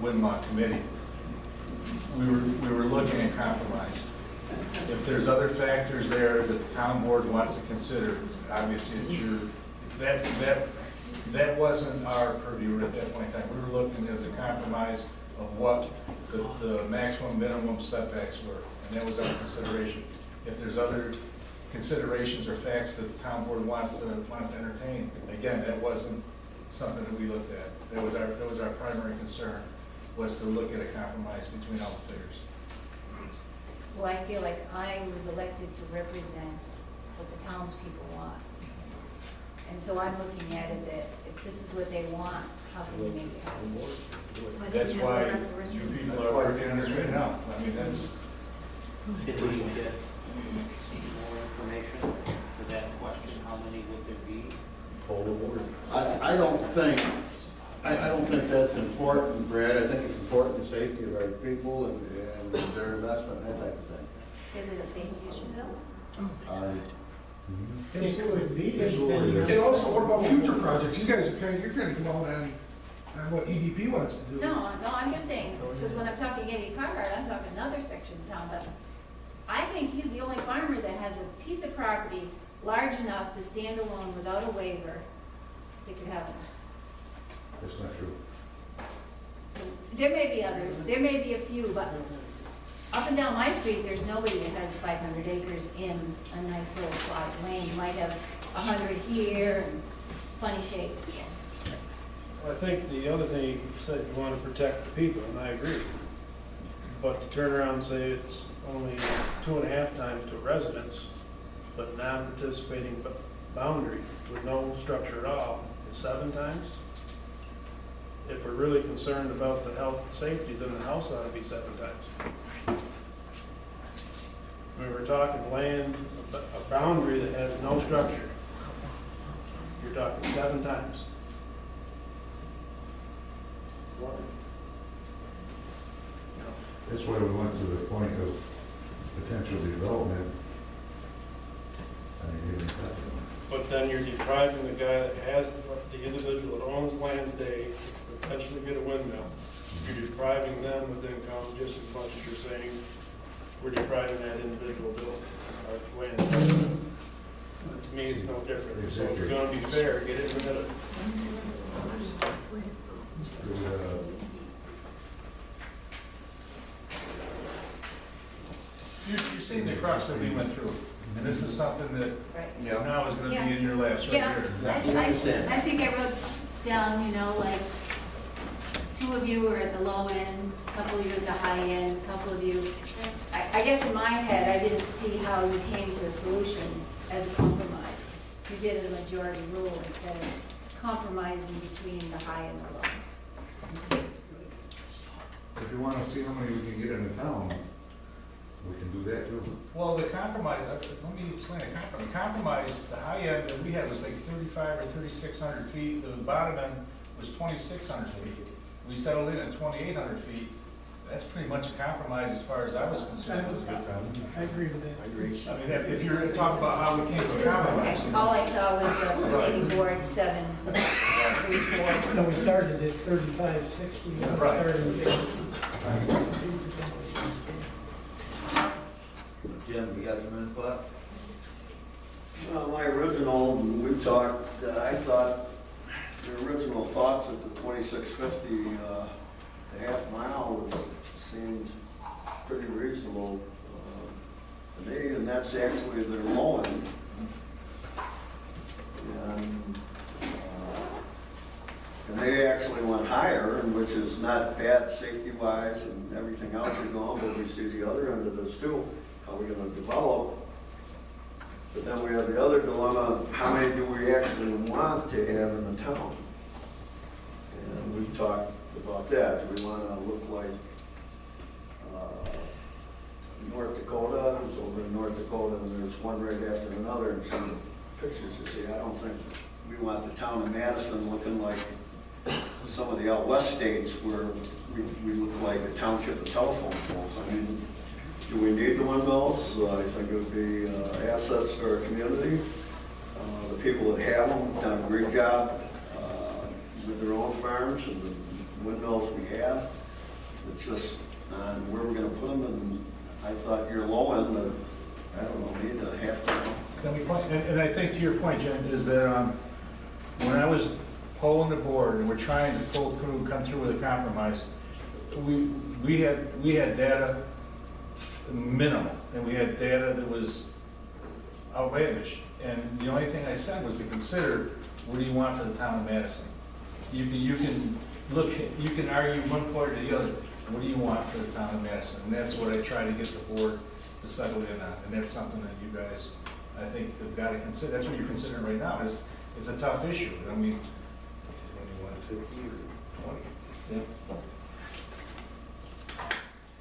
Winmont committee, we were looking at compromise. If there's other factors there that the town board wants to consider, obviously it's your, that wasn't our purview at that point in time. We were looking as a compromise of what the maximum minimum setbacks were, and that was our consideration. If there's other considerations or facts that the town board wants to entertain, again, that wasn't something that we looked at. That was our primary concern, was to look at a compromise between all the figures. Well, I feel like I was elected to represent what the townspeople want. And so I'm looking at it that if this is what they want, how can we make it happen? That's why you people are working on this right now. I mean, that's, Can we get more information for that question? How many would there be? I don't think that's important, Brad. I think it's important, the safety of our people and their investment and that type of thing. Is it a safety issue though? And also, what about future projects? You guys are you're kind of going on what EDP wants to do. No, I'm just saying, because when I'm talking Eddie Carhart, I'm talking another section of town, but I think he's the only farmer that has a piece of property large enough to stand alone without a waiver that could have one. That's not true. There may be others, there may be a few, but up and down my street, there's nobody that has 500 acres in a nice little plot of land. You might have 100 here and funny shapes. I think the other thing you said, you want to protect the people, and I agree. But to turn around and say it's only 2.5 times to residents, but non-participating boundary with no structure at all, is 7 times? If we're really concerned about the health and safety, then the house ought to be 7 times. I mean, we're talking land, a boundary that has no structure. You're talking 7 times. That's why we went to the point of potential development. I mean, even that. But then you're depriving the guy that has, the individual that owns land today, to eventually get a windmill. You're depriving them of income just as much as you're saying we're depriving that individual building or land. To me, it's no different. So if you're gonna be fair, get it in the middle. you're seeing the crux that we went through. And this is something that Right. now is going to be in your laps right Yeah, here. I think I wrote down, like 2 of you are at the low end, a couple of you at the high end, a couple of you. I guess in my head, I didn't see how you came to a solution as a compromise. You did a majority rule instead of compromising between the high and the low. If you want to see how many we can get in a town, we can do that too. Well, the compromise, let me explain the compromise. The compromise, the high end that we had was like 35 or 3,600 feet. The bottom end was 2,600 feet. We settled in at 2,800 feet. That's pretty much a compromise as far as I was concerned. I agree with that. I mean, if you're talking about how we came to a compromise. Okay, all I saw was the planning board 7, 3, 4. No, we started at 35, 60. Right. Jim, you got some input? My original, we talked, I thought the original thoughts at the 2650, the half mile seemed pretty reasonable to me, and that's actually their low end. And they actually went higher, and which is not bad safety-wise and everything else you're going, but we see the other end of this too, how we're gonna develop. But then we have the other dilemma, how many do we actually want to have in the town? And we've talked about that. Do we want to look like North Dakota? It's over in North Dakota, and there's one right after another, and some pictures you see. I don't think we want the town of Madison looking like some of the out west states where we look like a township of telephone poles. I mean, do we need the windmills? I think it would be assets for our community. The people that have them have done a great job with their own farms and the windmills we have. It's just on where we're gonna put them, and I thought your low end, I don't know, maybe a half ton. And I think to your point, Jen, is that when I was polling the board and we're trying to pull through, come through with a compromise, we had data minimal, and we had data that was outlandish. And the only thing I said was to consider, what do you want for the town of Madison? You can look, you can argue one point or the other, what do you want for the town of Madison? And that's what I try to get the board to settle in on, and that's something that you guys, I think, have got to consider. That's what you're considering right now. It's a tough issue. I mean, 2150 or 20. Yeah.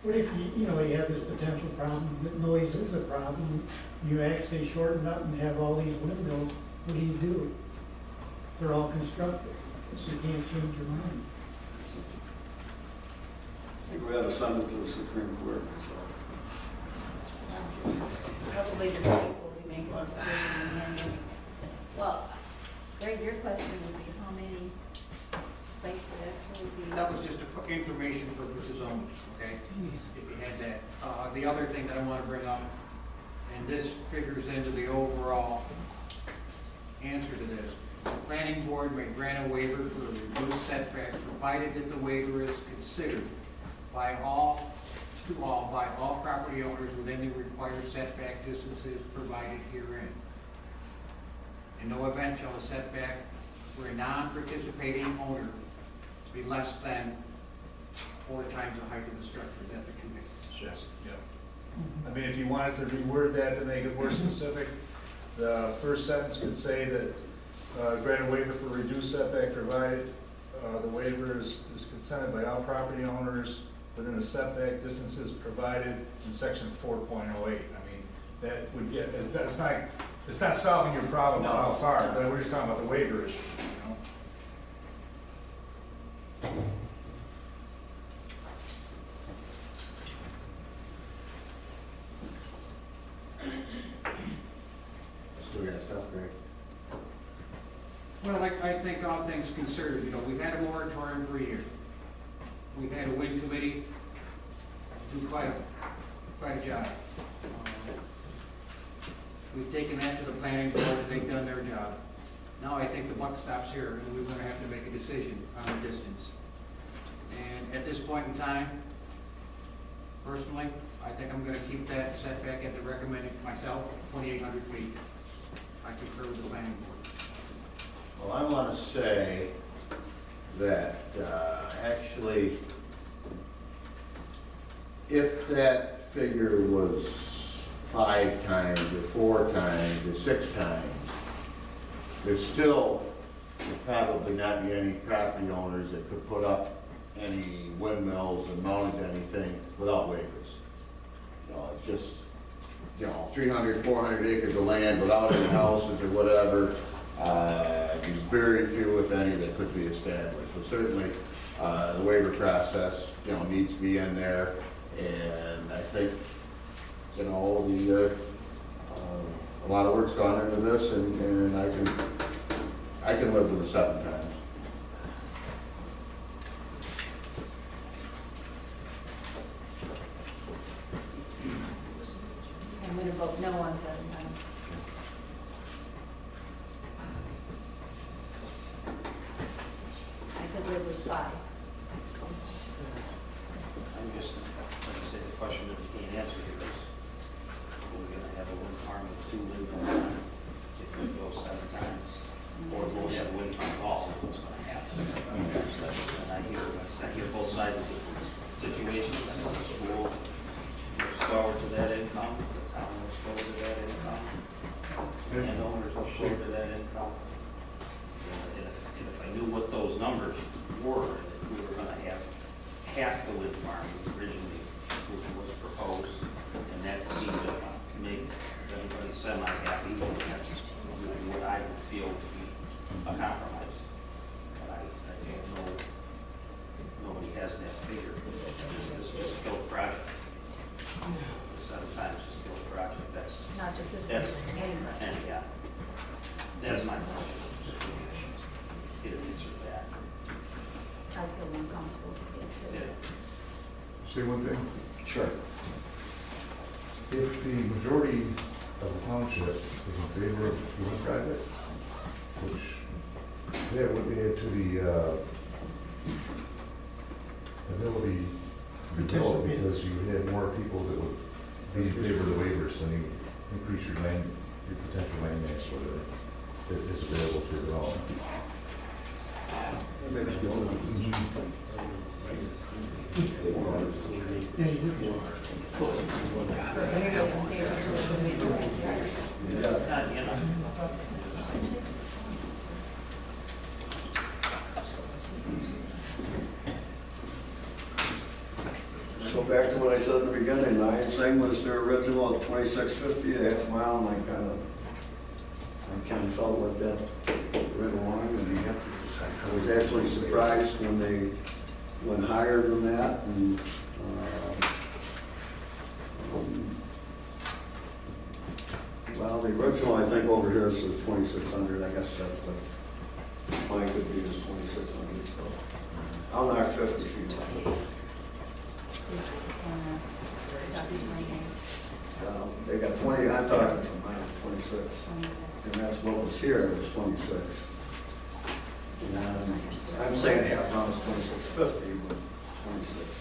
What if you have this potential problem, that noise is a problem, you actually shorten up and have all these windmills, what do? They're all constructed, you can't change your mind. I think we ought to send it to the Supreme Court, so. Probably the state will be making a decision in the end. Well, Greg, your question would be how many sites would actually be? That was just for information purposes only, okay? If you had that. The other thing that I want to bring up, and this figures into the overall answer to this. The planning board may grant a waiver for reduced setbacks, provided that the waiver is considered by all property owners within the required setback distances provided herein. In no event shall a setback for a non-participating owner be less than 4 times the height of the structure. Is that what you mean? Yes, yeah. I mean, if you wanted to reword that to make it more specific, the first sentence could say that grant a waiver for reduced setback provided the waiver is consented by all property owners within the setback distances provided in section 4.08. I mean, that would get, it's not solving your problem about how far, but we're just talking about the waiver issue, you know? Still got stuff, Greg? Well, I think all things considered, we've had a moratorium for a year. We've had a wind committee do quite a job. We've taken that to the planning board, they've done their job. Now I think the buck stops here, and we're gonna have to make a decision on the distance. And at this point in time, personally, I think I'm gonna keep that setback at the recommended myself, 2,800 feet. I concur with the planning board. Well, I want to say that actually, if that figure was 5 times or 4 times or 6 times, there still would probably not be any property owners that could put up any windmills and mount anything without waivers. It's just, 300, 400 acres of land without any houses or whatever. There's very few, if any, that could be established. So certainly, the waiver process, needs to be in there. And I think, a lot of work's gone into this, and I can live with the 7 times. I'm going to vote no on 7 times. I could live with 5. I'm just, like I said, the question that we can't answer here is, are we gonna have a wind farm with 2 windmills? If we go 7 times, or we'll have a wind farm also, what's gonna happen? And I hear both sides of the situation. I know the school looks forward to that income, the town looks forward to that income, and owners look forward to that income. And if I knew what those numbers were, and if we were gonna have half the wind farm originally was proposed, and that seemed to make everybody semi-happy, and that's what I would feel to be a compromise. But I don't know, nobody has that figure. This just killed the project. 7 times just killed the project. That's, Not just this that's, one, anyway. and yeah, that's my question. Get an answer to that. I feel uncomfortable with it too. Yeah. say one thing? Sure. If the majority of the township is in favor of one project, which that would add to the ability to develop, because you had more people that would be in favor of the waivers, and you increase your potential land mass, whatever, that is available for development. Yeah, you do. Go back to what I said in the beginning, the Iron thing was their original 2650, a half mile, and I kind of felt like that right along, and I was actually surprised when they went higher than that, and, well, the original, I think over here says 2600, I guess that's what mine could be, is 2600, so I'll knock 50 feet off. They got 20, I'm talking from mine, 26, and that's what was here, was 26. And I'm saying half mile is 2650, but 26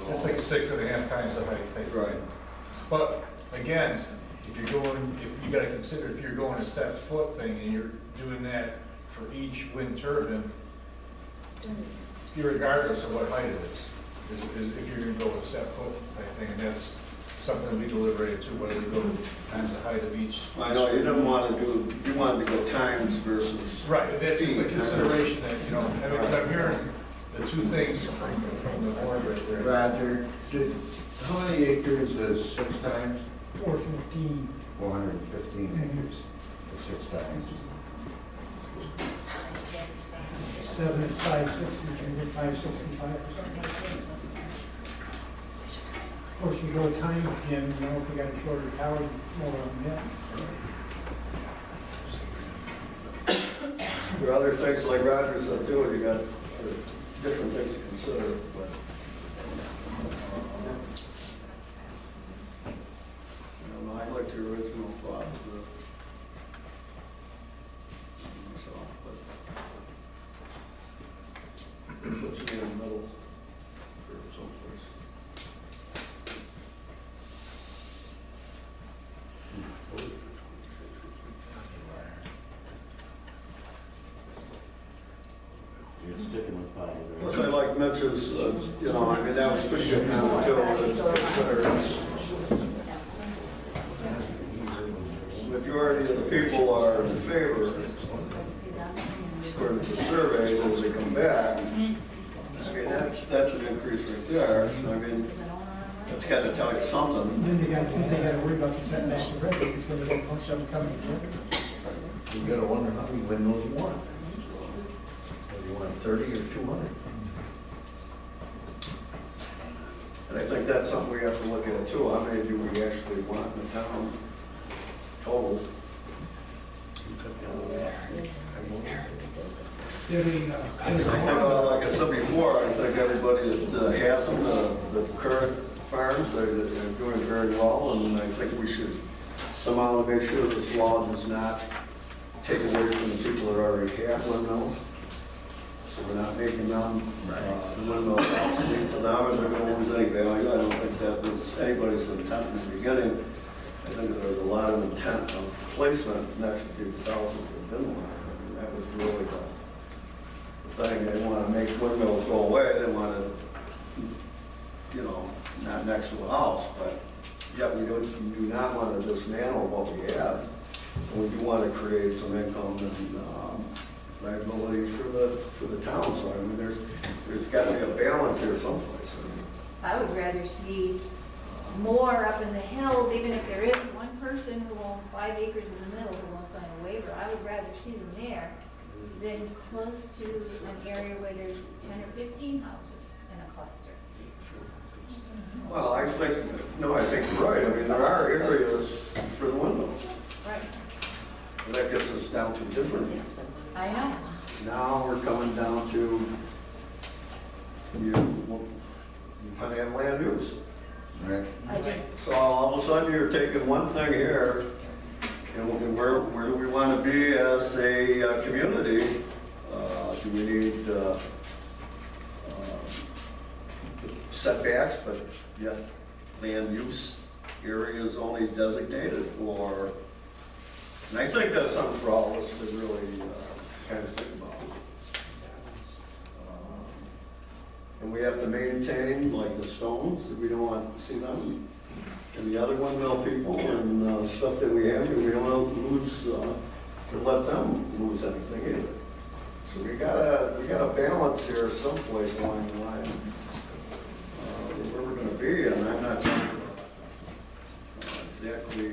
That's like 6.5 times the height. Right. But again, if you gotta consider, if you're going a set foot thing and you're doing that for each wind turbine, regardless of what height it is, if you're gonna go with a set foot type thing, and that's something we deliberated too, whether we go times the height of each. I know, you didn't want to do, you wanted to go times versus. Right, but that's just a consideration that, you know, I mean, 'cause I'm hearing the two things from the board right there. Roger, how many acres is 6 times? 415. 415 acres, is 6 times. 7 is 560, you can get 565 or something. Of course, you go time again, you know, if you got a shorter tower, more on that. There are other things like Roger said too, you got different things to consider, but. I don't know, I liked your original thought myself, but. Puts me in the middle or someplace. You're sticking with 5, right? Plus, I like Mitch's, you know, I mean, that was pretty good comment too. The majority of the people are in favor, according to the surveys, as they come back. I mean, that's an increase right there, so I mean, that's gotta tell you something. Then they got to worry about the setbacks of record before they don't want something coming together. You gotta wonder how many windows you want. Whether you want 30 or 200. And I think that's something we have to look at too. How many do we actually want in the town total? Yeah, Like I said before, I think everybody that has them, the current farms, they're doing very well, and I think we should somehow make sure this law does not take away from the people that already have windmills. So we're not making them windmills obsolete to them, and they're going to lose any value. I don't think that was anybody's intent in the beginning. I think there was a lot of intent of placement next to the thousands that didn't want it. I mean, that was really the thing. They want to make windmills go away. They want to, you know, not next to a house, but yet we do not want to dismantle what we have. And we do want to create some income and liability for the town. So I mean, there's got to be a balance here someplace. I would rather see more up in the hills, even if there is one person who owns 5 acres in the middle who wants on a waiver. I would rather see them there than close to an area where there's 10 or 15 houses in a cluster. Well, I think you're right. I mean, there are areas for the windmills. Right. And that gets us down to different. I know. Now we're coming down to depending on land use. Right? I just, So all of a sudden, you're taking one thing here, and where do we want to be as a community? Do we need setbacks, but yet land use areas only designated, or? And I think that's something for all of us to really kind of think about. And we have to maintain, like the stones, we don't want to see them. And the other windmill people and stuff that we have, we don't want to lose, or let them lose anything either. So we gotta balance here someplace along the line, where we're gonna be, and I'm not sure exactly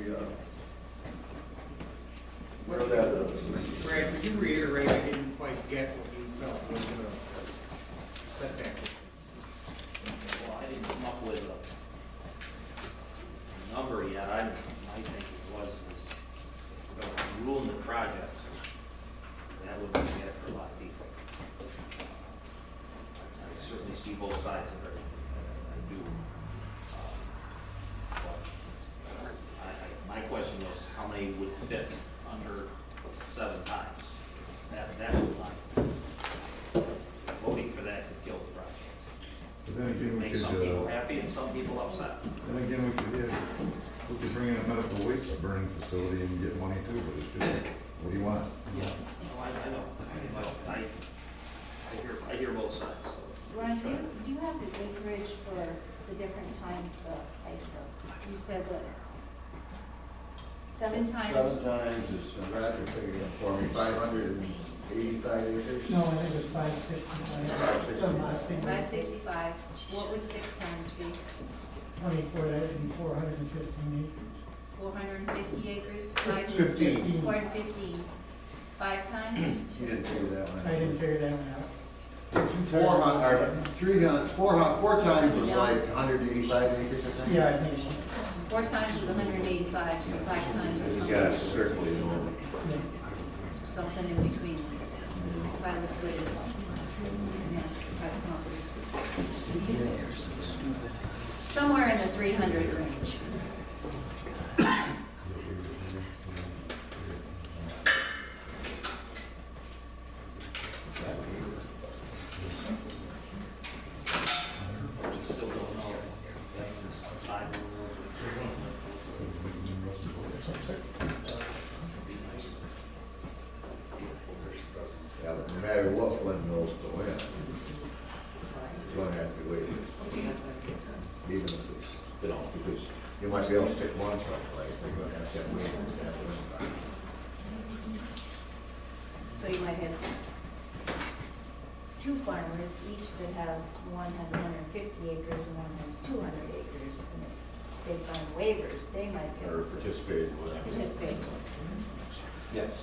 where that is. Brad, could you reiterate, I didn't quite get what you felt was the setback? Well, I didn't come up with a number yet. I think it was this, you know, ruling the project. That would be bad for a lot of people. I certainly see both sides of it. I do. But my question was how many would fit under 7 times? That was my voting for that could kill the project. But then again, we Make could, some people happy and some people upset. then again, we could bring in a medical waste burning facility and get money too, but it's just, what do you want? Yeah, no, I know. I hear both sides. So. Ron, do you have the acreage for the different times the height of, you said that 7 times? 7 times is, Roger figured it for me, 585 acres. No, I think it's 565. 565. Some odd thing. 565, what would 6 times be? 24, that would be 415 acres. 450 acres? 15. 415. 5 times? You didn't figure that one I out. didn't figure that one out. 400, 300, 4 times was like 185 acres, I think. Yeah, I think, 4 times is 185, so 5 times is You something, gotta circle it over. yeah. something in between. If I was good at somewhere in the 300 range. Still don't know. Side rules Yeah, but no matter what windmills go in, you're gonna have to wait. Even if it's, because you might be able to stick one someplace, but you're gonna have to have wait to have wind farm. So you might have 2 farmers, each that have, one has 150 acres and one has 200 acres. And if they sign waivers, they might be Or able to participate, whatever. participate. Yes.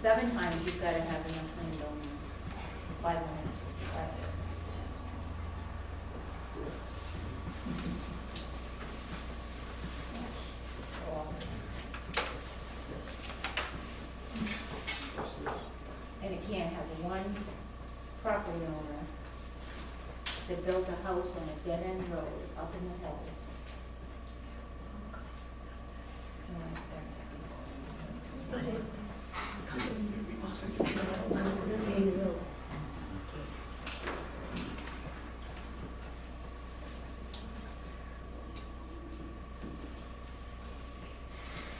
7 times you've got to have enough land on 565. And it can't have one property owner that built a house on a dead-end road up in the hills.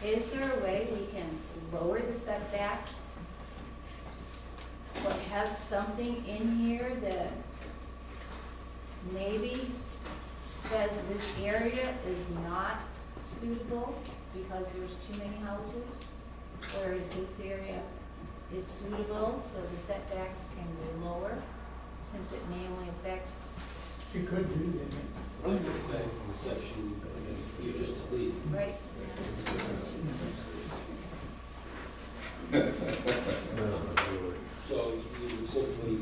Is there a way we can lower the setbacks, but have something in here that maybe says this area is not suitable because there's too many houses? Whereas this area is suitable, so the setbacks can be lower, since it may only affect, You could do that. The section you just deleted. right? So you simply,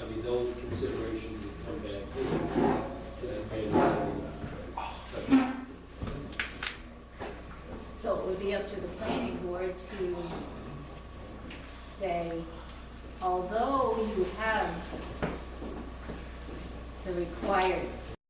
I mean, those considerations would come back to that page. So it would be up to the planning board to say, although you have the required